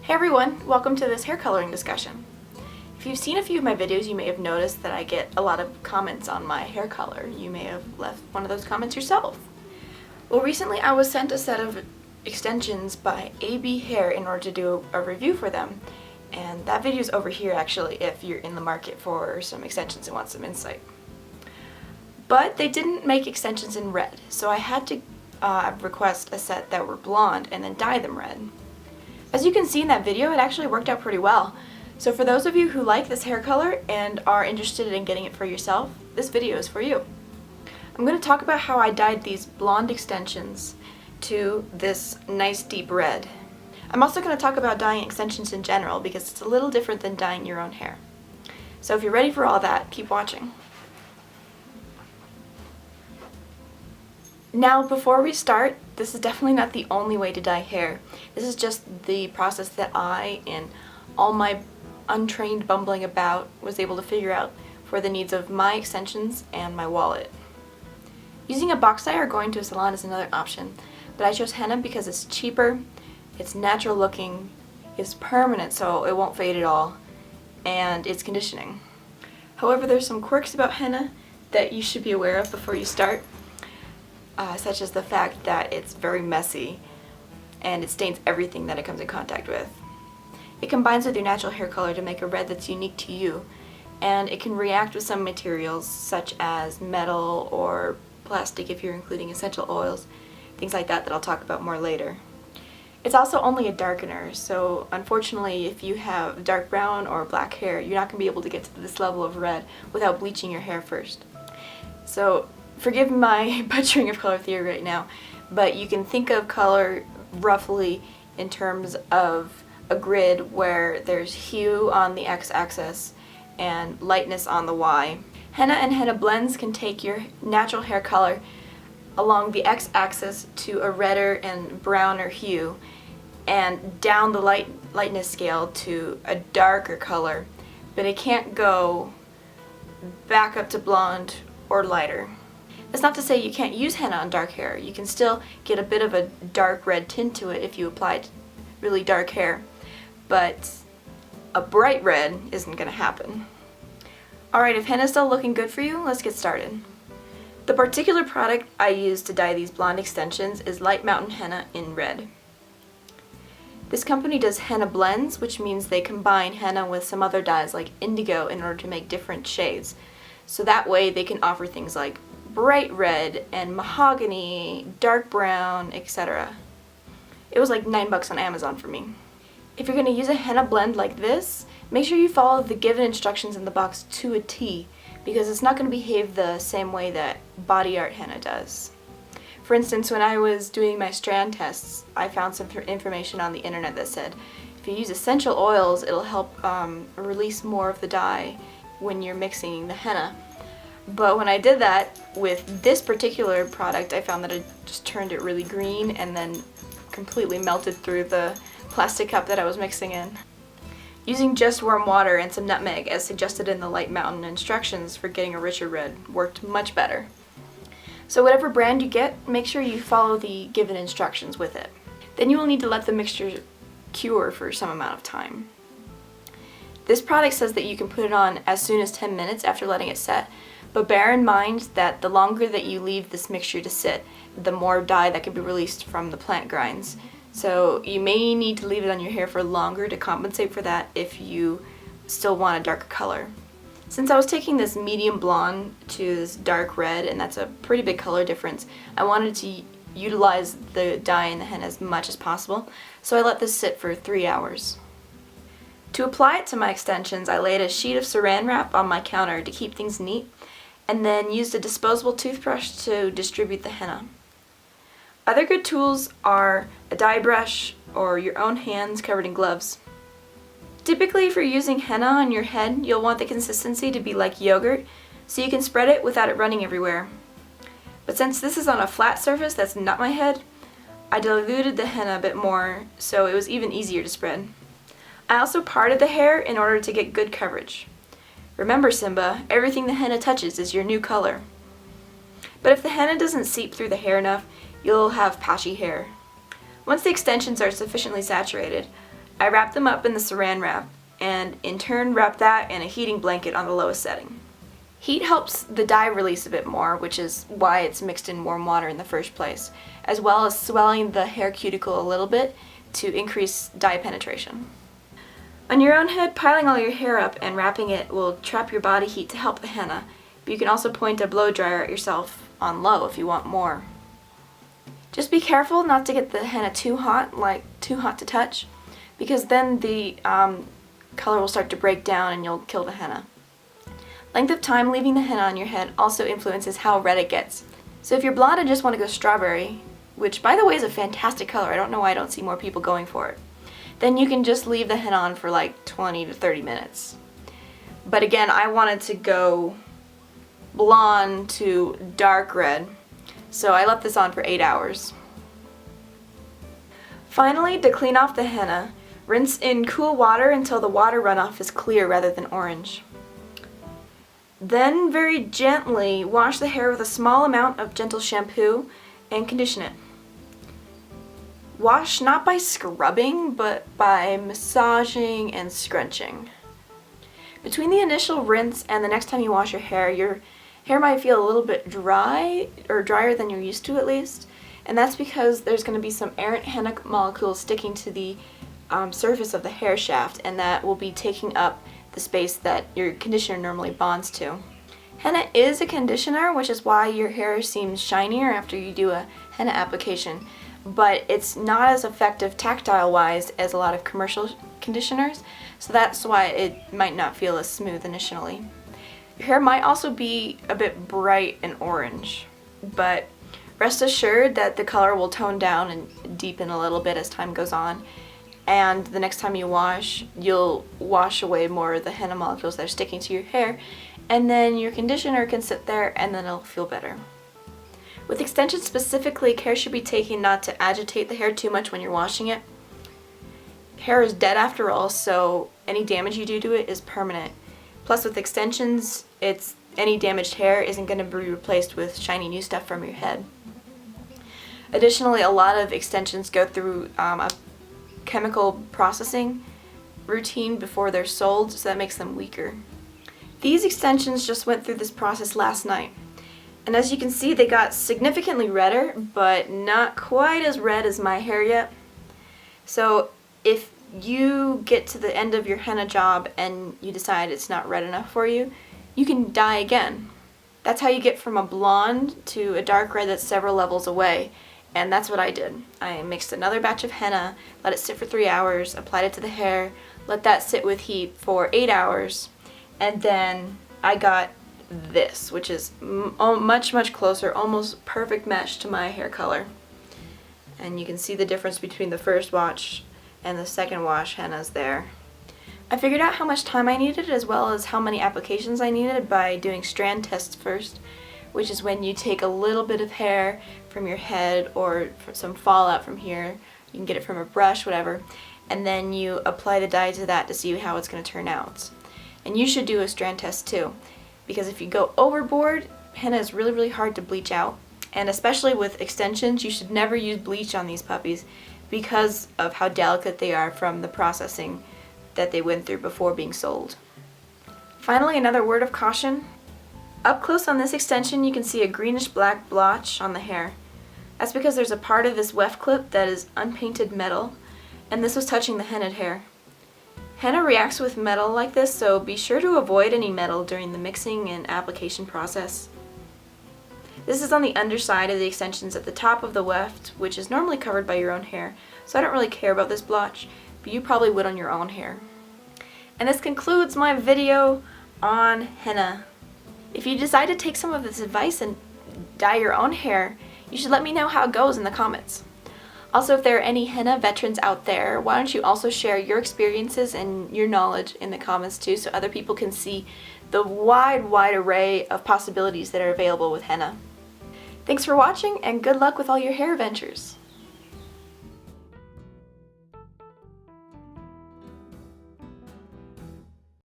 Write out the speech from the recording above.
Hey everyone, welcome to this hair coloring discussion. If you've seen a few of my videos, you may have noticed that I get a lot of comments on my hair color. You may have left one of those comments yourself. Well, recently I was sent a set of extensions by AB Hair in order to do a review for them. And that video is over here actually if you're in the market for some extensions and want some insight. But they didn't make extensions in red, so I had to request a set that were blonde and then dye them red. As you can see in that video, it actually worked out pretty well. So for those of you who like this hair color and are interested in getting it for yourself, this video is for you. I'm going to talk about how I dyed these blonde extensions to this nice deep red. I'm also going to talk about dyeing extensions in general because it's a little different than dyeing your own hair. So if you're ready for all that, keep watching. Now, before we start, this is definitely not the only way to dye hair. This is just the process that I, in all my untrained bumbling about, was able to figure out for the needs of my extensions and my wallet. Using a box dye or going to a salon is another option, but I chose henna because it's cheaper, it's natural looking, it's permanent so it won't fade at all, and it's conditioning. However, there's some quirks about henna that you should be aware of before you start. Such as the fact that it's very messy and it stains everything that it comes in contact with. It combines with your natural hair color to make a red that's unique to you, and it can react with some materials such as metal or plastic if you're including essential oils, things like that I'll talk about more later. It's also only a darkener, so unfortunately if you have dark brown or black hair, you're not going to be able to get to this level of red without bleaching your hair first. So forgive my butchering of color theory right now, but you can think of color roughly in terms of a grid where there's hue on the x-axis and lightness on the y. Henna and henna blends can take your natural hair color along the x-axis to a redder and browner hue and down the lightness scale to a darker color, but it can't go back up to blonde or lighter. That's not to say you can't use henna on dark hair. You can still get a bit of a dark red tint to it if you applied really dark hair, but a bright red isn't going to happen. Alright, if henna's still looking good for you, let's get started. The particular product I use to dye these blonde extensions is Light Mountain Henna in red. This company does henna blends, which means they combine henna with some other dyes like indigo in order to make different shades. So that way they can offer things like bright red and mahogany, dark brown, etc. It was like $9 on Amazon for me. If you're going to use a henna blend like this, make sure you follow the given instructions in the box to a T, because it's not going to behave the same way that body art henna does. For instance, when I was doing my strand tests, I found some information on the internet that said if you use essential oils, it'll help release more of the dye when you're mixing the henna. But when I did that with this particular product, I found that it just turned it really green and then completely melted through the plastic cup that I was mixing in. Using just warm water and some nutmeg, as suggested in the Light Mountain instructions for getting a richer red, worked much better. So whatever brand you get, make sure you follow the given instructions with it. Then you will need to let the mixture cure for some amount of time. This product says that you can put it on as soon as 10 minutes after letting it set, but bear in mind that the longer that you leave this mixture to sit, the more dye that can be released from the plant grinds. So you may need to leave it on your hair for longer to compensate for that if you still want a darker color. Since I was taking this medium blonde to this dark red, and that's a pretty big color difference, I wanted to utilize the dye in the henna as much as possible, so I let this sit for 3 hours. To apply it to my extensions, I laid a sheet of saran wrap on my counter to keep things neat, and then used a disposable toothbrush to distribute the henna. Other good tools are a dye brush or your own hands covered in gloves. Typically, if you're using henna on your head, you'll want the consistency to be like yogurt, so you can spread it without it running everywhere. But since this is on a flat surface that's not my head, I diluted the henna a bit more so it was even easier to spread. I also parted the hair in order to get good coverage. Remember, Simba, everything the henna touches is your new color. But if the henna doesn't seep through the hair enough, you'll have patchy hair. Once the extensions are sufficiently saturated, I wrap them up in the saran wrap and in turn wrap that in a heating blanket on the lowest setting. Heat helps the dye release a bit more, which is why it's mixed in warm water in the first place, as well as swelling the hair cuticle a little bit to increase dye penetration. On your own head, piling all your hair up and wrapping it will trap your body heat to help the henna, but you can also point a blow dryer at yourself on low if you want more. Just be careful not to get the henna too hot, like too hot to touch, because then the color will start to break down and you'll kill the henna. Length of time leaving the henna on your head also influences how red it gets. So if you're blonde and just want to go strawberry, which by the way is a fantastic color, I don't know why I don't see more people going for it, then you can just leave the henna on for like 20 to 30 minutes. But again, I wanted to go blonde to dark red, so I left this on for 8 hours. Finally, to clean off the henna, rinse in cool water until the water runoff is clear rather than orange. Then very gently wash the hair with a small amount of gentle shampoo and condition it. Wash not by scrubbing, but by massaging and scrunching. Between the initial rinse and the next time you wash your hair might feel a little bit dry, or drier than you're used to at least, and that's because there's going to be some errant henna molecules sticking to the surface of the hair shaft, and that will be taking up the space that your conditioner normally bonds to. Henna is a conditioner, which is why your hair seems shinier after you do a henna application, but it's not as effective tactile-wise as a lot of commercial conditioners, so that's why it might not feel as smooth initially. Your hair might also be a bit bright and orange, but rest assured that the color will tone down and deepen a little bit as time goes on, and the next time you wash, you'll wash away more of the henna molecules that are sticking to your hair, and then your conditioner can sit there and then it'll feel better. With extensions specifically, care should be taken not to agitate the hair too much when you're washing it. Hair is dead after all, so any damage you do to it is permanent. Plus with extensions, any damaged hair isn't going to be replaced with shiny new stuff from your head. Additionally, a lot of extensions go through a chemical processing routine before they're sold, so that makes them weaker. These extensions just went through this process last night, and as you can see they got significantly redder, but not quite as red as my hair yet. So if you get to the end of your henna job and you decide it's not red enough for you, you can dye again. That's how you get from a blonde to a dark red that's several levels away. And that's what I did. I mixed another batch of henna, let it sit for 3 hours, applied it to the hair, let that sit with heat for 8 hours, and then I got this, which is much, much closer, almost perfect match to my hair color. And you can see the difference between the first wash and the second wash hennas there. I figured out how much time I needed as well as how many applications I needed by doing strand tests first, which is when you take a little bit of hair from your head or some fallout from here, you can get it from a brush, whatever, and then you apply the dye to that to see how it's going to turn out. And you should do a strand test too, because if you go overboard, henna is really, really hard to bleach out, and especially with extensions, you should never use bleach on these puppies because of how delicate they are from the processing that they went through before being sold. Finally, another word of caution. Up close on this extension you can see a greenish-black blotch on the hair. That's because there's a part of this weft clip that is unpainted metal, and this was touching the hennaed hair. Henna reacts with metal like this, so be sure to avoid any metal during the mixing and application process. This is on the underside of the extensions at the top of the weft, which is normally covered by your own hair, so I don't really care about this blotch, but you probably would on your own hair. And this concludes my video on henna. If you decide to take some of this advice and dye your own hair, you should let me know how it goes in the comments. Also, if there are any henna veterans out there, why don't you also share your experiences and your knowledge in the comments too, so other people can see the wide array of possibilities that are available with henna. Thanks for watching, and good luck with all your hair ventures.